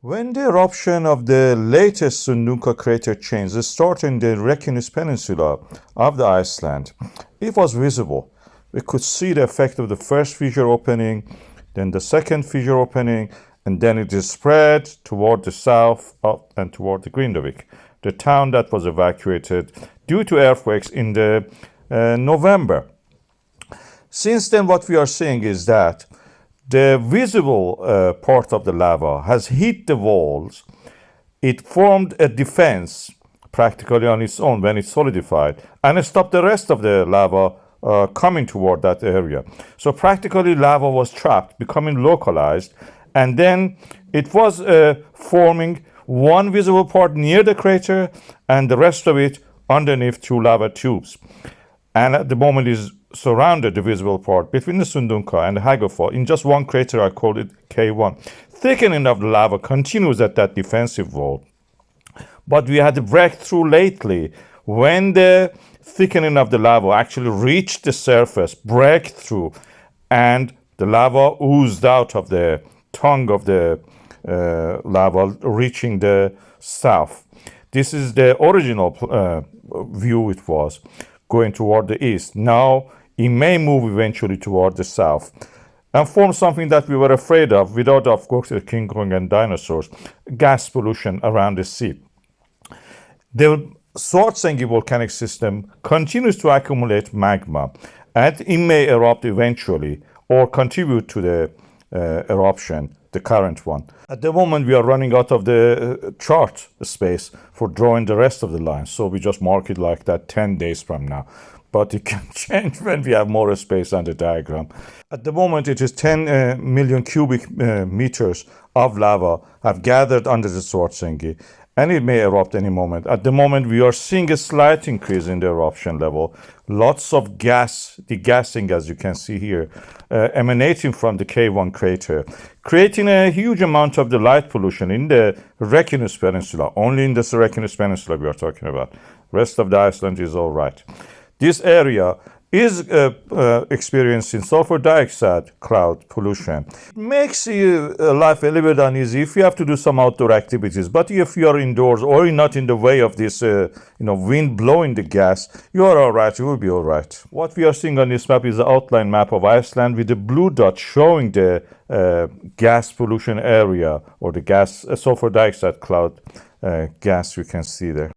When the eruption of the latest Sundhnúka crater chains started in the Reykjanes Peninsula of the Iceland, it was visible. We could see the effect of the first fissure opening, then the second fissure opening, and then it is spread toward the south and toward the Grindavik, the town that was evacuated due to earthquakes in the November. Since then, what we are seeing is that the visible part of the lava has hit the walls. It formed a defense practically on its own when it solidified, and it stopped the rest of the lava coming toward that area. So practically lava was trapped, becoming localized, and then it was forming one visible part near the crater and the rest of it underneath two lava tubes. And at the moment is surrounded the visible part between the Sundhnúka and the Hagafall in just one crater. I called it KayOne. Thickening of the lava continues at that defensive wall. But we had a breakthrough lately when the thickening of the lava actually reached the surface, breakthrough, and the lava oozed out of the tongue of the lava, reaching the south. This is the original view it was, going toward the east. Now it may move eventually toward the south and form something that we were afraid of without, of course, the King Kong and dinosaurs, gas pollution around the sea. The Svartsengi volcanic system continues to accumulate magma, and it may erupt eventually or contribute to the eruption, the current one. At the moment, we are running out of the chart space for drawing the rest of the lines, so we just mark it like that 10 days from now. But it can change when we have more space on the diagram. At the moment, it is 10 million cubic meters of lava have gathered under the Svartsengi, and it may erupt any moment. At the moment, we are seeing a slight increase in the eruption level. Lots of gas, degassing, as you can see here, emanating from the KayOne crater, creating a huge amount of the light pollution in the Reykjanes Peninsula. Only in the Reykjanes Peninsula we are talking about. Rest of the Iceland is all right. This area is experiencing sulfur dioxide cloud pollution. It makes life a little bit uneasy if you have to do some outdoor activities. But if you are indoors or not in the way of this wind blowing the gas, you are all right. You will be all right. What we are seeing on this map is the outline map of Iceland with the blue dot showing the gas pollution area or the gas sulfur dioxide cloud gas you can see there.